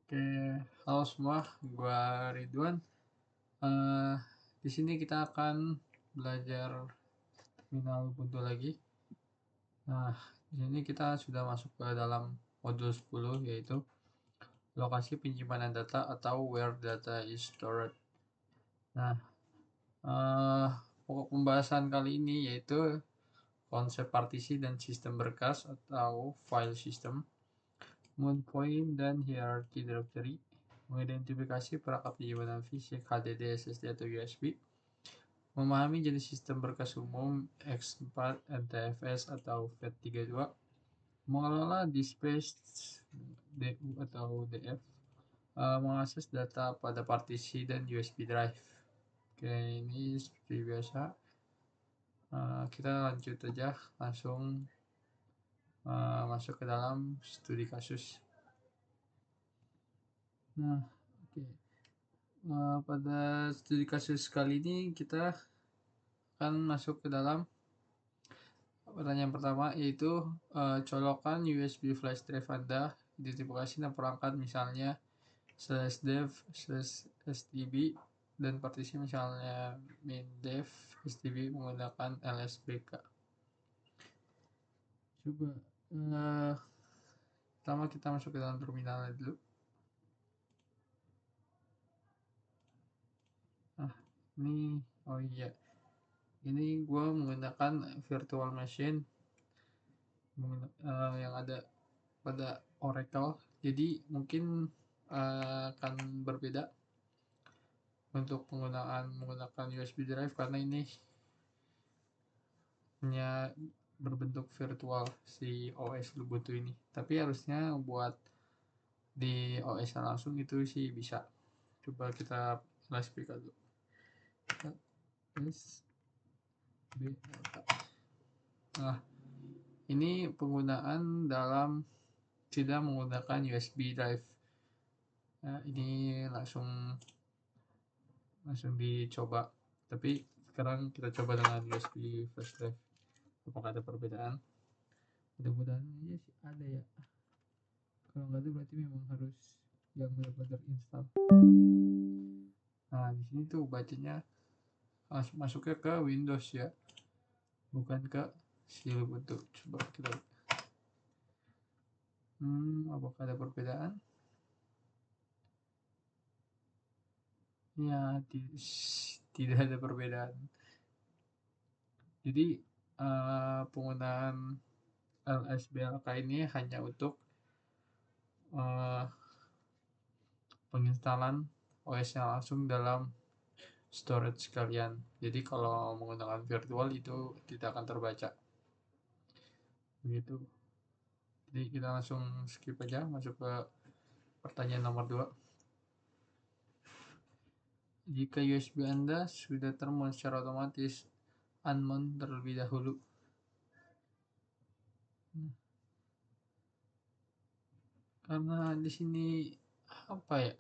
Oke, halo semua, gua Ridwan. Eh, di sini kita akan belajar terminal Ubuntu lagi. Nah, di sini kita sudah masuk ke dalam modul 10 yaitu lokasi penyimpanan data atau where data is stored. Nah, eh, pokok pembahasan kali ini yaitu konsep partisi dan sistem berkas atau file system, moon point dan hierarchy directory, mengidentifikasi perangkat penyimpanan fisik HDD, SSD atau USB, memahami jenis sistem berkas umum X4, NTFS atau FAT32, mengelola disk space DU atau DF, mengakses data pada partisi dan USB drive. Oke, ini seperti biasa. Kita lanjut aja langsung masuk ke dalam studi kasus. Nah, oke. Pada studi kasus kali ini kita akan masuk ke dalam pertanyaan pertama, yaitu colokan USB flash drive Anda, identifikasi dan perangkat misalnya /dev /stb dan partisi misalnya min/dev stb menggunakan lsbk. Coba pertama kita masuk ke dalam terminalnya dulu. Ini oh iya, ini gue menggunakan virtual machine yang ada pada Oracle, jadi mungkin akan berbeda untuk menggunakan USB drive karena ini hanya berbentuk virtual si OS Ubuntu ini, tapi harusnya buat di OS langsung itu sih bisa. Coba kita LSPK dulu. Nah, ini penggunaan dalam tidak menggunakan USB drive. Nah, ini langsung dicoba, tapi sekarang kita coba dengan USB flash drive. Apakah ada perbedaan? Mudah-mudahan aja sih ada ya. Kalau nggak ada berarti memang harus yang benar-benar install. Nah, di sini tuh bacanya masuknya ke Windows ya, bukan ke si Ubuntu. Coba kita apakah ada perbedaan? Ya, tidak ada perbedaan. Jadi penggunaan LSBLK ini hanya untuk penginstalan OS-nya langsung dalam storage sekalian. Jadi kalau menggunakan virtual itu tidak akan terbaca. Begitu. Jadi kita langsung skip aja, masuk ke pertanyaan nomor 2. Jika USB Anda sudah termount secara otomatis, unmount terlebih dahulu. Karena di sini apa ya?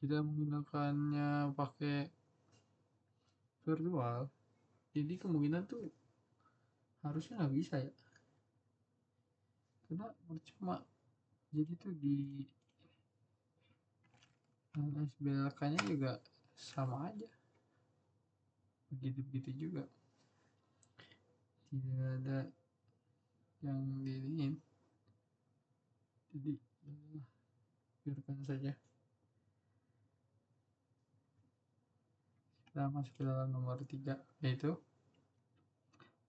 Kita menggunakannya pakai virtual, jadi kemungkinan tuh harusnya nggak bisa ya, karena percuma. Jadi tuh di SBLK nya juga sama aja, begitu-begitu juga, tidak ada yang diinin. Jadi biarkan saja. Kita masuk ke dalam nomor 3, yaitu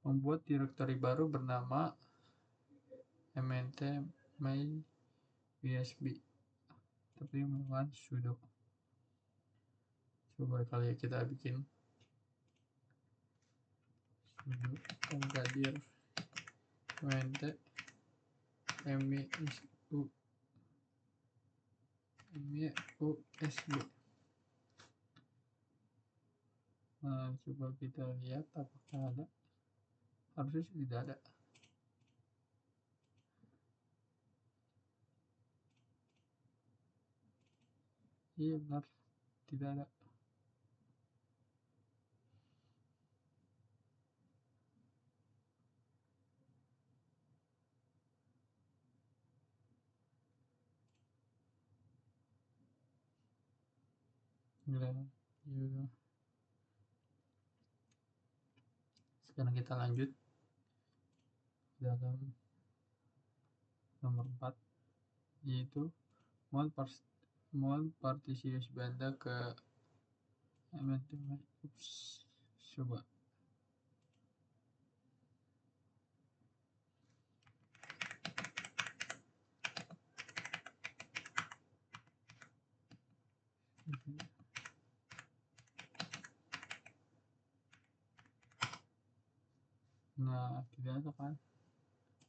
membuat direktori baru bernama mnt my usb, tapi menggunakan sudo. Coba kali kita bikin sudo mengkadir mnt musb. Nah, coba kita lihat apakah ada. Harusnya sih tidak ada. Iya benar, tidak ada. Ya, sekarang kita lanjut dalam nomor 4, yaitu mount partisi USB Anda ke coba. Nah, tidak ada kan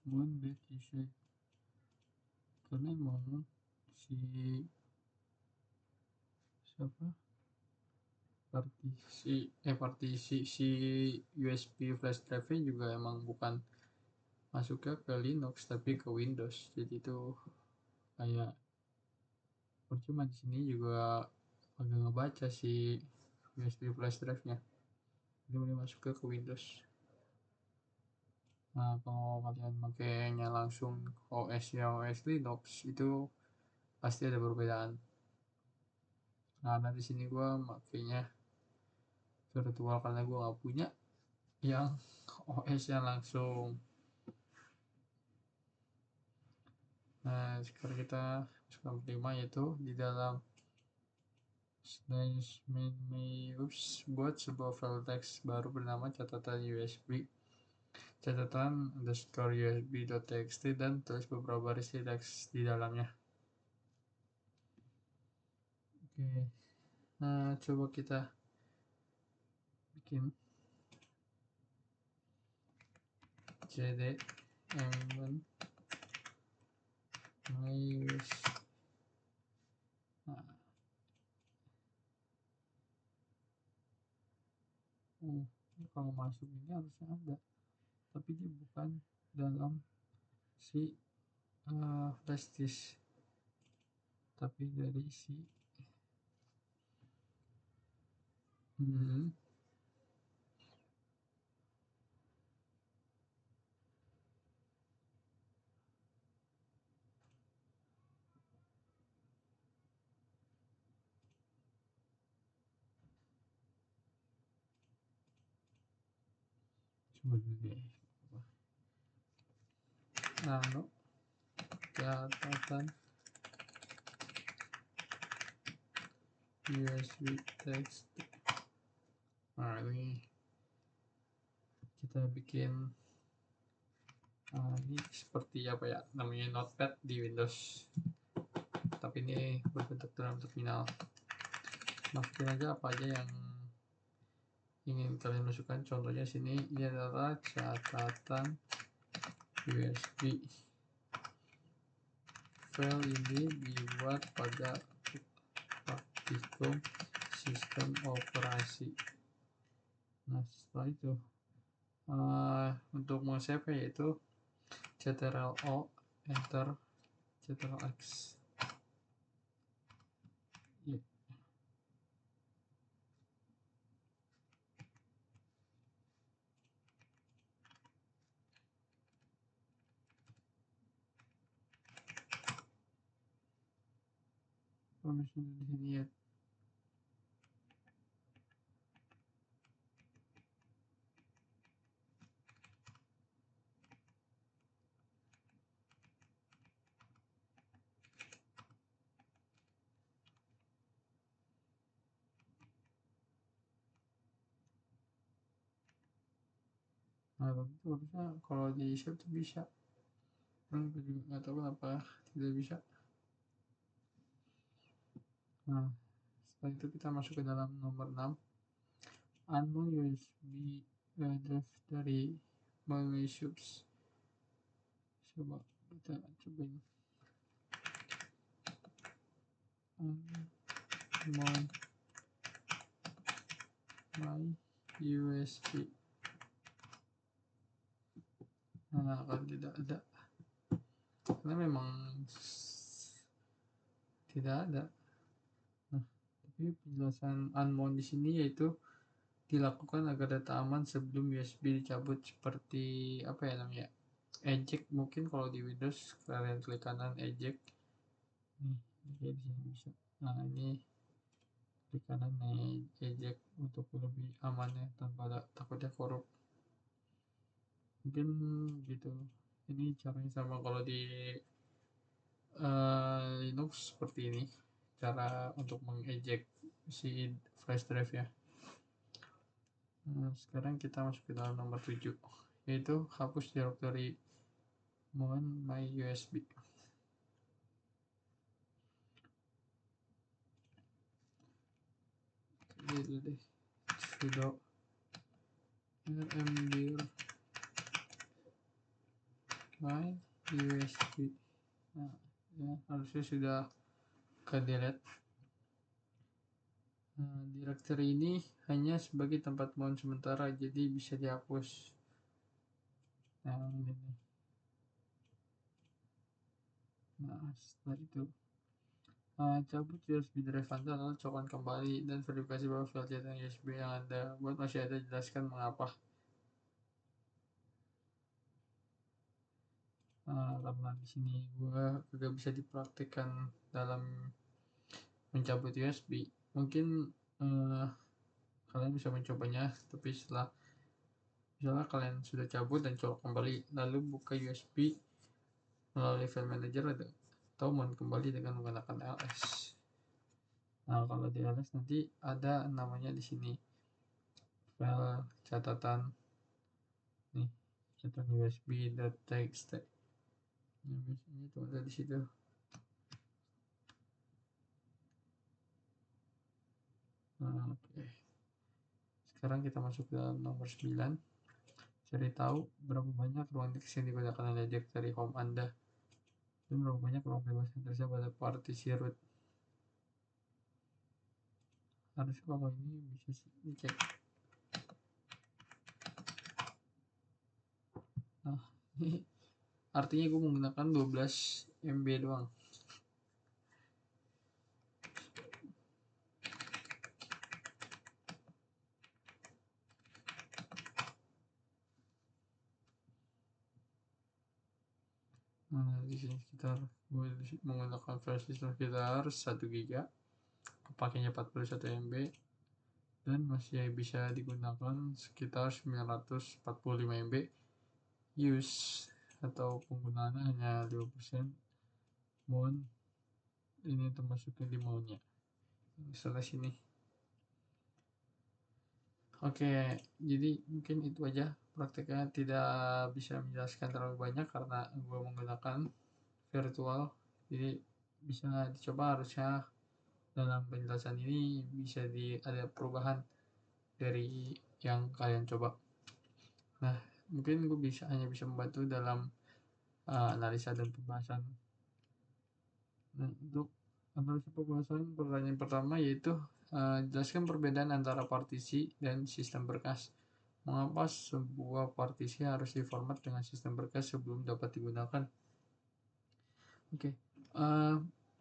mount partisi, karena emang si siapa partisi si USB flash drive nya juga emang bukan masuknya ke Linux tapi ke Windows, jadi itu kayak percuma. Di sini juga agak ngebaca si USB flash drive nya, jadi boleh masuk ke Windows. Nah, kalau kalian makainya langsung OS yang OS Linux itu pasti ada perbedaan. Nah, di sini gue makainya virtual karena gue nggak punya yang OS yang langsung. Nah, sekarang kita masuk ke 5, yaitu di dalam slash main buat sebuah file teks baru bernama catatan USB catatan_usb.txt dan tulis beberapa baris teks di dalamnya. Oke, nah coba kita bikin cd environment myusb. Nah, kalau masuk ini harusnya ada, tapi dia bukan dalam si flash disk, tapi dari si coba dulu deh, nano catatan USB text. Nah, ini kita bikin ini seperti apa ya namanya, notepad di Windows, tapi ini berbentuk dalam terminal. Masukin aja apa aja yang ingin kalian masukkan. Contohnya sini ini adalah catatan USB. File ini dibuat pada praktikum sistem operasi. Nah, setelah itu untuk save yaitu Ctrl+O, enter, Ctrl+X. Ya. Permission di sini ya. Nah, tapi itu harusnya kalau di save tuh bisa. Kan gue juga nggak tahu kenapa tidak bisa. Nah, setelah itu kita masuk ke dalam nomor 6, unknown USB drive dari myusb. Coba kita cobain unknown myusb. Nah, kalau tidak ada, karena memang tidak ada. Nah, tapi penjelasan unknown di sini yaitu dilakukan agar data aman sebelum USB dicabut, seperti apa ya namanya, eject. Mungkin kalau di Windows kalian klik kanan eject. Nih, di sini bisa. Nah, ini klik kanan nih, eject untuk lebih amannya tanpa ada takutnya korup. Mungkin gitu. Ini caranya sama kalau di Linux seperti ini cara untuk mengeject si flash drive ya. Sekarang kita masuk ke dalam nomor 7, yaitu hapus directory mon my USB. Gitu deh, sudo rmdir my USB. Nah, ya, harusnya sudah ke delete. Directory ini hanya sebagai tempat mount sementara, jadi bisa dihapus. Nah, ini nih. Nah, setelah itu cabut USB drive Anda, lalu colokkan kembali dan verifikasi bahwa file catatan USB yang Anda buat masih ada. Jelaskan mengapa. Karena di sini gua juga bisa dipraktikkan dalam mencabut USB. Mungkin kalian bisa mencobanya, tapi setelah misalnya kalian sudah cabut dan colok kembali, lalu buka USB melalui file manager atau mount kembali dengan menggunakan ls. Nah, kalau di ls nanti ada namanya di sini file catatan nih, catatan USB.txt. Nah, biasanya itu ada di situ. Oke. Sekarang kita masuk ke nomor 9. Cari tahu berapa banyak ruang teks yang digunakan oleh directory home Anda dan berapa banyak ruang bebas yang tersedia pada partisi root. Harusnya kalau ini bisa dicek. Nah, ini artinya gue menggunakan 12 MB doang. Nah, di sini sekitar gue menggunakan file system sekitar 1 GB, pakainya 41 MB, dan masih bisa digunakan sekitar 945 MB use atau penggunaannya hanya 5%. Mount ini termasuknya di mountnya setelah sini. Oke, jadi mungkin itu aja prakteknya, tidak bisa menjelaskan terlalu banyak karena gue menggunakan virtual, jadi bisa dicoba. Harusnya dalam penjelasan ini bisa ada perubahan dari yang kalian coba. Nah, mungkin gue hanya bisa membantu dalam analisa dan pembahasan. Nah, untuk analisa pembahasan, pertanyaan pertama yaitu jelaskan perbedaan antara partisi dan sistem berkas. Mengapa sebuah partisi harus diformat dengan sistem berkas sebelum dapat digunakan? Oke,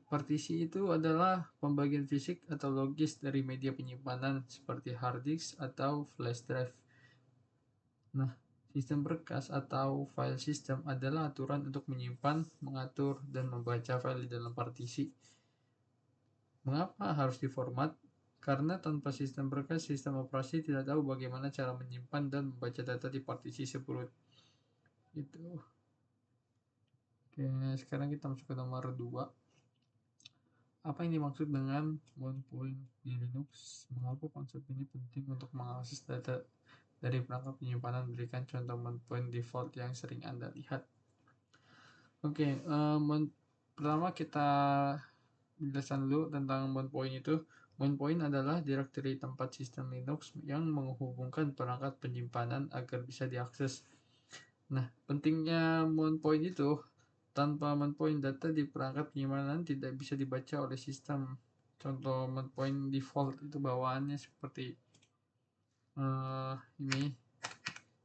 partisi itu adalah pembagian fisik atau logis dari media penyimpanan seperti hard disk atau flash drive. Nah, sistem berkas atau file system adalah aturan untuk menyimpan, mengatur, dan membaca file di dalam partisi. Mengapa harus diformat? Karena tanpa sistem berkas, sistem operasi tidak tahu bagaimana cara menyimpan dan membaca data di partisi tersebut. Itu. Oke, sekarang kita masuk ke nomor 2. Apa yang dimaksud dengan mount point di Linux? Mengapa konsep ini penting untuk mengakses data dari perangkat penyimpanan? Berikan contoh mount point default yang sering Anda lihat. Oke, pertama kita menjelaskan dulu tentang mount point itu. Mount point adalah directory tempat sistem Linux yang menghubungkan perangkat penyimpanan agar bisa diakses. Nah, pentingnya mount point itu, tanpa mount point data di perangkat penyimpanan tidak bisa dibaca oleh sistem. Contoh mount point default itu bawaannya seperti ini,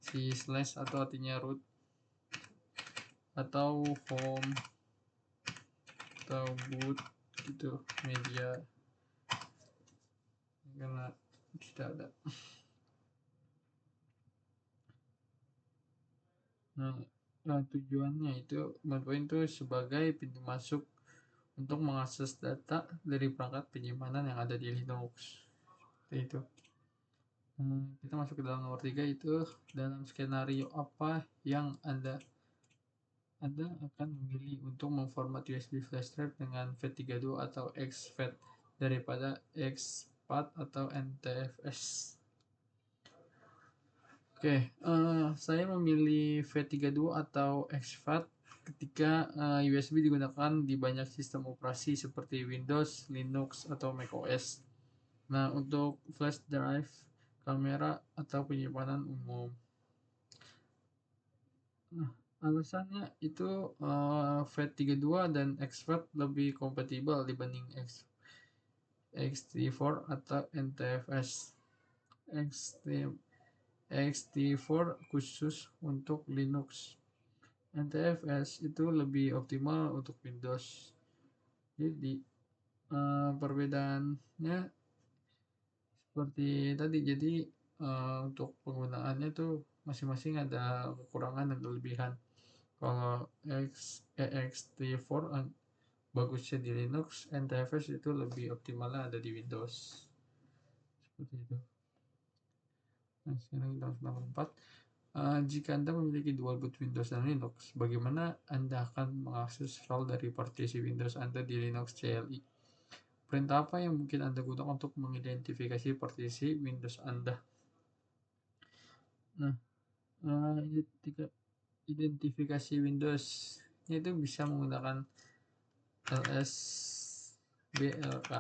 si slash atau artinya root atau home atau boot gitu, media, karena tidak ada. Nah, tujuannya itu mount point itu sebagai pintu masuk untuk mengakses data dari perangkat penyimpanan yang ada di Linux. Seperti itu. Kita masuk ke dalam nomor 3, itu dalam skenario apa yang Anda akan memilih untuk memformat USB flash drive dengan FAT32 atau exFAT daripada exFAT atau NTFS. Oke, saya memilih FAT32 atau exFAT ketika USB digunakan di banyak sistem operasi seperti Windows, Linux, atau macOS. Nah, untuk flash drive, kamera, atau penyimpanan umum. Nah, alasannya itu FAT32 dan exFAT lebih kompatibel dibanding ext4 atau NTFS. ext4 khusus untuk Linux. NTFS itu lebih optimal untuk Windows. Jadi perbedaannya seperti tadi. Jadi untuk penggunaannya tuh masing-masing ada kekurangan dan kelebihan. Kalau ext4 bagusnya di Linux, NTFS itu lebih optimalnya ada di Windows. Seperti itu. Nah, sekarang kita masuk nomor 4. Jika Anda memiliki dual boot Windows dan Linux, bagaimana Anda akan mengakses file dari partisi Windows Anda di Linux CLI? Perintah apa yang mungkin Anda gunakan untuk mengidentifikasi partisi Windows Anda? Nah, identifikasi Windows itu bisa menggunakan lsblk.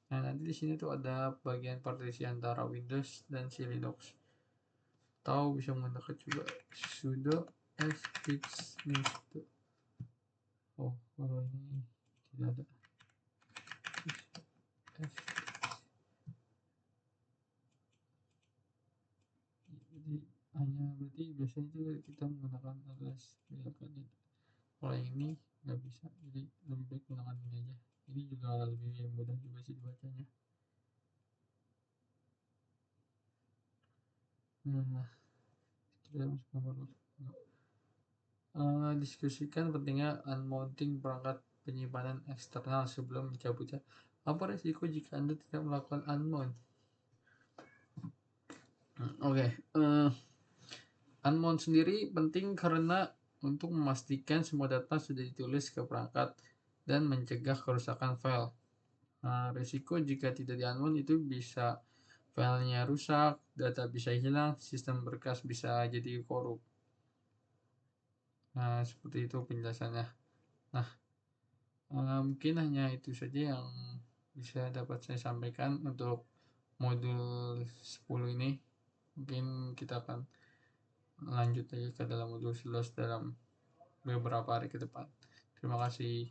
Nah, nanti di sini tuh ada bagian partisi antara Windows dan si Linux. Tahu bisa menggunakan juga sudo fxinstall. Oh, kalau ini tidak ada. Jadi hanya berarti biasanya itu kita menggunakan lsblk. Kalau yang ini nggak bisa, jadi lebih baik menggunakan ini aja. Ini juga lebih mudah juga sih dibacanya. Nah, kita masuk nomor diskusikan pentingnya unmounting perangkat penyimpanan eksternal sebelum mencabutnya. Apa resiko jika Anda tidak melakukan unmount? Oke, unmount sendiri penting karena untuk memastikan semua data sudah ditulis ke perangkat dan mencegah kerusakan file. Risiko jika tidak di-unmount itu bisa filenya rusak, data bisa hilang, sistem berkas bisa jadi korup. Nah, seperti itu penjelasannya. Nah, mungkin hanya itu saja yang bisa dapat saya sampaikan untuk modul 10 ini. Mungkin kita akan lanjut aja ke dalam modul 11 dalam beberapa hari ke depan. Terima kasih.